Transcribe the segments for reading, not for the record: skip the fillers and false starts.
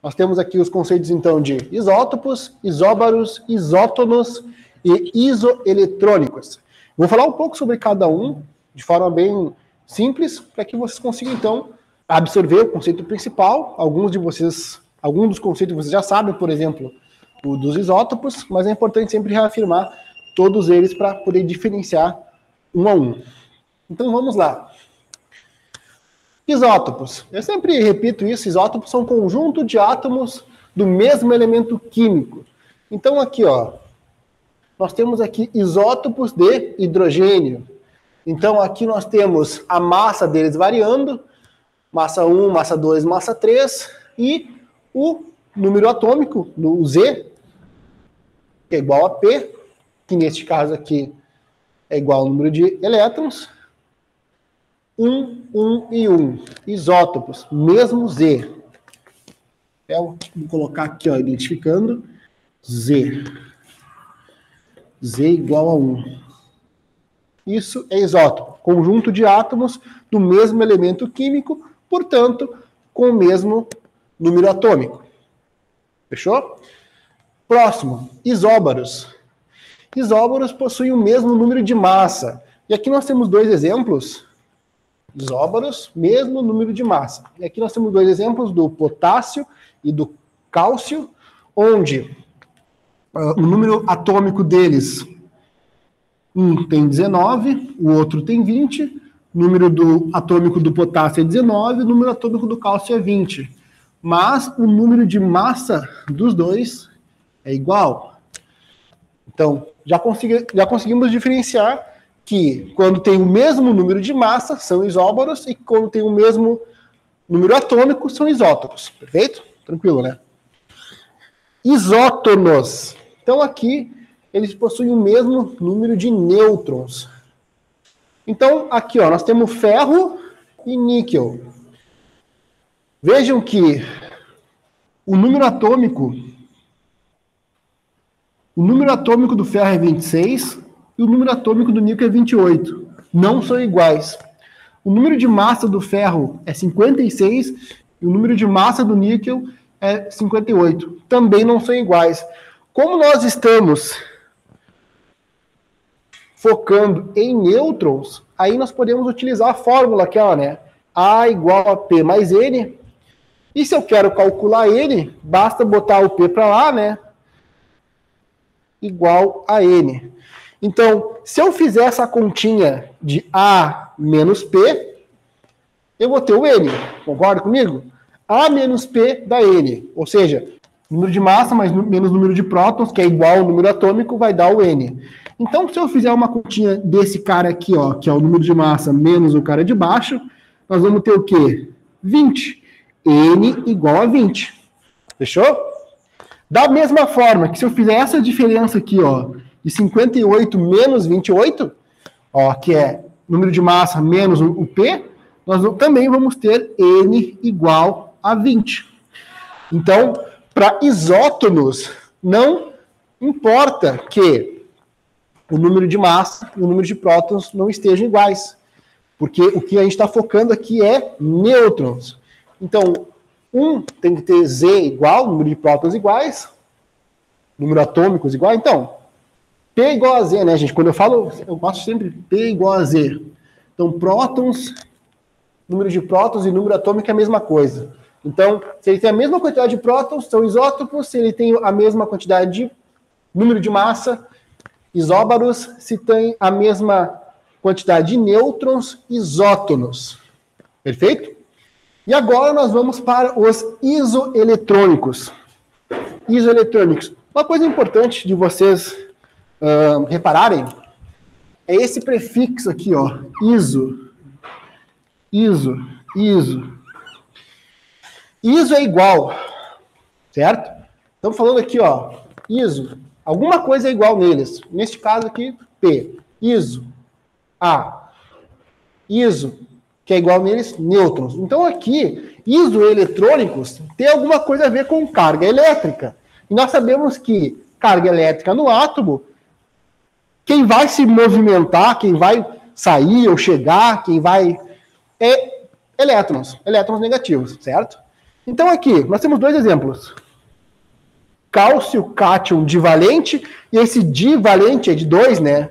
Nós temos aqui os conceitos, então, de isótopos, isóbaros, isótonos e isoeletrônicos. Vou falar um pouco sobre cada um, de forma bem simples, para que vocês consigam, então, absorver o conceito principal. Alguns dos conceitos vocês já sabem, por exemplo, o dos isótopos, mas é importante sempre reafirmar todos eles para poder diferenciar um a um. Então, vamos lá. Isótopos. Eu sempre repito isso, isótopos são um conjunto de átomos do mesmo elemento químico. Então, aqui, ó, nós temos aqui isótopos de hidrogênio. Então, aqui nós temos a massa deles variando, massa 1, massa 2, massa 3, e o número atômico, no Z, que é igual a P, que neste caso aqui é igual ao número de elétrons, 1, 1 e 1. Isótopos, mesmo Z. Vou colocar aqui, ó, identificando Z. Z igual a 1. Isso é isótopo, conjunto de átomos do mesmo elemento químico, portanto, com o mesmo número atômico. Fechou? Próximo, isóbaros. Isóbaros possuem o mesmo número de massa. E aqui nós temos dois exemplos. Isóbaros, mesmo número de massa. E aqui nós temos dois exemplos do potássio e do cálcio, onde o número atômico deles, um tem 19, o outro tem 20, o número atômico do potássio é 19, o número atômico do cálcio é 20. Mas o número de massa dos dois é igual. Então, já conseguimos diferenciar que quando tem o mesmo número de massa, são isóbaros, e quando tem o mesmo número atômico, são isótopos. Perfeito? Tranquilo, né? Isótonos. Então, aqui, eles possuem o mesmo número de nêutrons. Então, aqui, ó, nós temos ferro e níquel. Vejam que o número atômico do ferro é 26 e o número atômico do níquel é 28. Não são iguais. O número de massa do ferro é 56 e o número de massa do níquel é 58. Também não são iguais. Como nós estamos focando em nêutrons, aí nós podemos utilizar a fórmula aqui, ó, né? A igual a P mais N. E se eu quero calcular N, basta botar o P para lá, né? Igual a N. Então, se eu fizer essa continha de A menos P, eu vou ter o N. Concorda comigo? A menos P dá N. Ou seja, número de massa mais menos número de prótons, que é igual ao número atômico, vai dar o N. Então, se eu fizer uma continha desse cara aqui, ó, que é o número de massa menos o cara de baixo, nós vamos ter o quê? 20. N igual a 20. Fechou? Da mesma forma que se eu fizer essa diferença aqui, ó, de 58 menos 28, ó, que é número de massa menos o P, nós também vamos ter N igual a 20. Então, para isótonos, não importa que o número de massa e o número de prótons não estejam iguais, porque o que a gente está focando aqui é nêutrons. Então, um tem que ter Z igual, número de prótons iguais, número atômicos igual. Então, P igual a Z, né, gente? Quando eu falo, eu passo sempre P igual a Z. Então, prótons, número de prótons e número atômico é a mesma coisa. Então, se ele tem a mesma quantidade de prótons, são isótopos. Se ele tem a mesma quantidade de número de massa, isóbaros. Se tem a mesma quantidade de nêutrons, isótonos. Perfeito? E agora nós vamos para os isoeletrônicos. Isoeletrônicos. Uma coisa importante de vocês repararem é esse prefixo aqui, ó. Iso. Iso. Iso é igual. Certo? Estamos falando aqui, ó. Iso. Alguma coisa é igual neles. Neste caso aqui, P. Iso. A. Iso. Que é igual neles, nêutrons. Então aqui, isoeletrônicos tem alguma coisa a ver com carga elétrica. E nós sabemos que carga elétrica no átomo, quem vai se movimentar, quem vai sair ou chegar, quem vai... é elétrons negativos, certo? Então aqui, nós temos dois exemplos. Cálcio, cátion divalente, e esse divalente é de 2, né?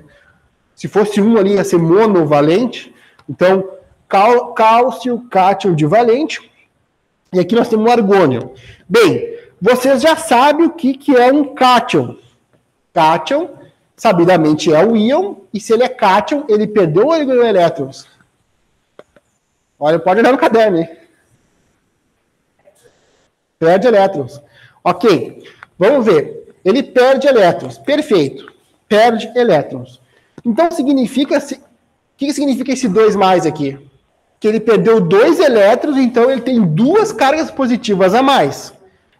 Se fosse um ali, ia ser monovalente. Então, cálcio, cátion divalente. E aqui nós temos um argônio. Bem, vocês já sabem o que é um cátion. Cátion, sabidamente, é o íon, e se ele é cátion, ele perdeu ou ele ganhou elétrons? Olha, pode olhar no caderno, hein? Perde elétrons. Ok, vamos ver. Ele perde elétrons. Perfeito. Perde elétrons. Então, significa... O que significa esse 2 mais aqui? Que ele perdeu 2 elétrons, então ele tem 2 cargas positivas a mais.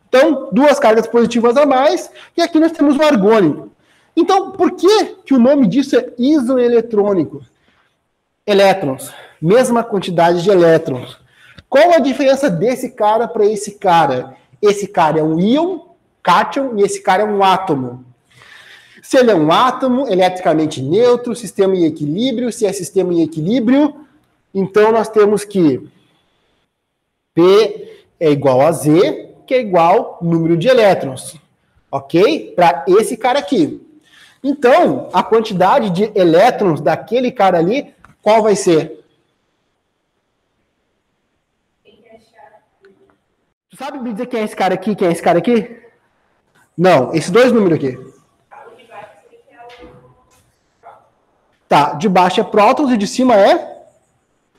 Então, 2 cargas positivas a mais, e aqui nós temos o argônio. Então, por que o nome disso é isoeletrônico? Elétrons. Mesma quantidade de elétrons. Qual a diferença desse cara para esse cara? Esse cara é um íon, cátion, e esse cara é um átomo. Se ele é um átomo, eletricamente neutro, sistema em equilíbrio, se é sistema em equilíbrio, então nós temos que P é igual a Z, que é igual ao número de elétrons. Ok? Para esse cara aqui. Então, a quantidade de elétrons daquele cara ali, qual vai ser? Tu sabe me dizer quem é esse cara aqui, quem é esse cara aqui? Não, esses dois números aqui. Tá, de baixo é prótons e de cima é...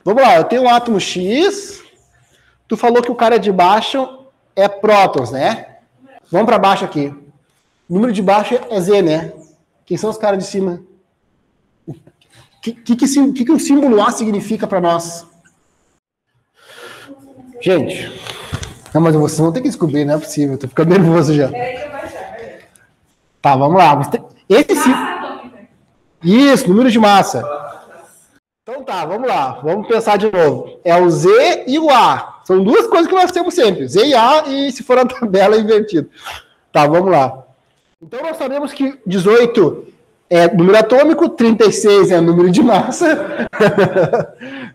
Vamos lá, eu tenho um átomo X. Tu falou que o cara de baixo é prótons, né? Vamos para baixo aqui. O número de baixo é Z, né? Quem são os caras de cima? O que o símbolo A significa para nós? Gente, não, mas vocês vão ter que descobrir, não é possível. Tô ficando nervoso já. Tá, vamos lá. Esse símbolo... Isso, número de massa. Então tá, vamos lá. Vamos pensar de novo. É o Z e o A. São duas coisas que nós temos sempre. Z e A, e se for a tabela, é invertido. Tá, vamos lá. Então nós sabemos que 18 é número atômico, 36 é número de massa.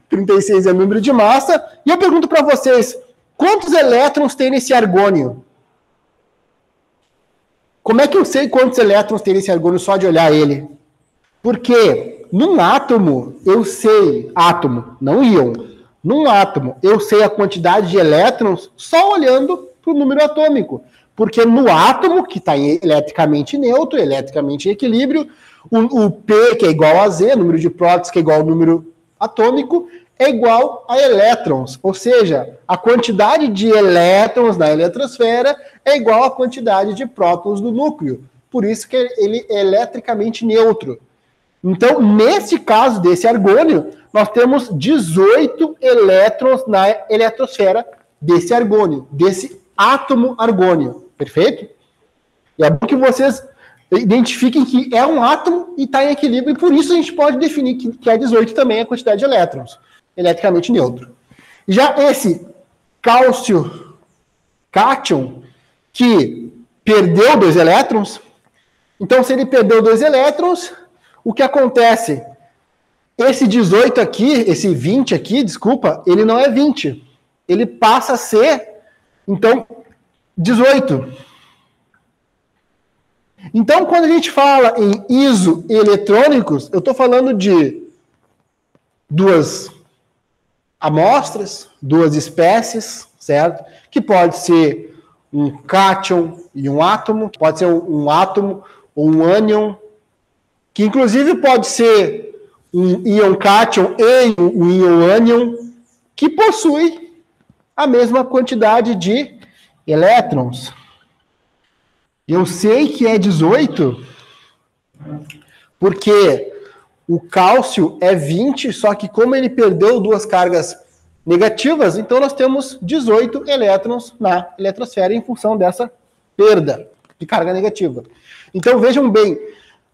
36 é número de massa. E eu pergunto para vocês, quantos elétrons tem nesse argônio? Como é que eu sei quantos elétrons tem nesse argônio só de olhar ele? Porque num átomo, eu sei, átomo, não íon, num átomo, eu sei a quantidade de elétrons só olhando para o número atômico. Porque no átomo, que está eletricamente neutro, eletricamente em equilíbrio, o P, que é igual a Z, número de prótons, que é igual ao número atômico, é igual a elétrons. Ou seja, a quantidade de elétrons na eletrosfera é igual à quantidade de prótons do núcleo. Por isso que ele é eletricamente neutro. Então, nesse caso desse argônio, nós temos 18 elétrons na eletrosfera desse argônio, desse átomo argônio. Perfeito? E é bom que vocês identifiquem que é um átomo e está em equilíbrio, e por isso a gente pode definir que é 18 também a quantidade de elétrons, eletricamente neutro. Já esse cálcio cátion, que perdeu 2 elétrons, então se ele perdeu 2 elétrons, o que acontece? Esse 18 aqui, esse 20 aqui, desculpa, ele não é 20. Ele passa a ser, então, 18. Então, quando a gente fala em isoeletrônicos, eu estou falando de 2 amostras, 2 espécies, certo? Que pode ser um cátion e um átomo, pode ser um átomo ou um ânion, que inclusive pode ser um íon cátion e um íon ânion, que possui a mesma quantidade de elétrons. Eu sei que é 18, porque o cálcio é 20, só que como ele perdeu 2 cargas negativas, então nós temos 18 elétrons na eletrosfera em função dessa perda de carga negativa. Então vejam bem,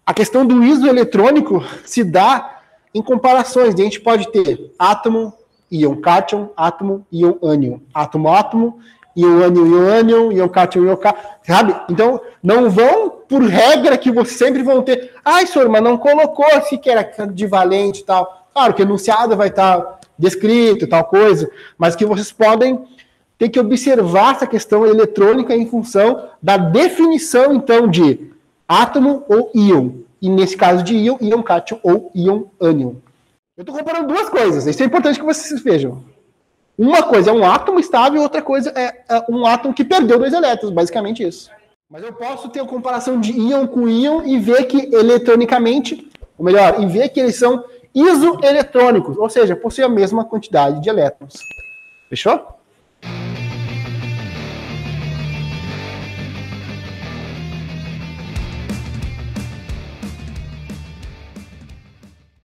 a questão do isoeletrônico se dá em comparações. A gente pode ter átomo, íon cátion, átomo, íon ânion. Átomo, átomo, íon ânion, íon ânion, íon cátion, íon cátion. Sabe? Então, não vão, por regra, que vocês sempre vão ter. Ai, senhor, mas não colocou se que era divalente e tal. Claro que o enunciado vai estar descrito e tal coisa, mas que vocês podem tem que observar essa questão eletrônica em função da definição, então, de átomo ou íon. E nesse caso de íon, íon cátion ou íon ânion. Eu estou comparando duas coisas, isso é importante que vocês vejam. Uma coisa é um átomo estável, outra coisa é um átomo que perdeu 2 elétrons, basicamente isso. Mas eu posso ter a comparação de íon com íon e ver que eletronicamente, ou melhor, e ver que eles são isoeletrônicos, ou seja, possuem a mesma quantidade de elétrons. Fechou?